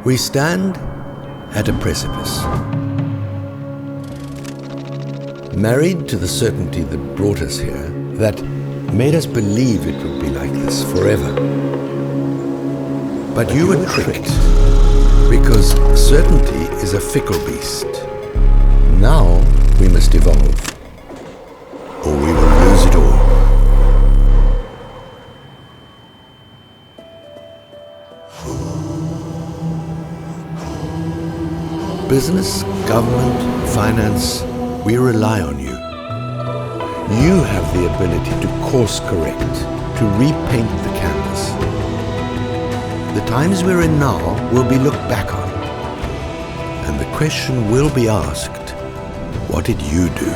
We stand at a precipice. Married to the certainty that brought us here, that made us believe it would be like this forever. But you were tricked, because certainty is a fickle beast. Now we must evolve, or we will lose it all. Business, government, finance, we rely on you. You have the ability to course correct, to repaint the canvas. The times we're in now will be looked back on, and the question will be asked, what did you do?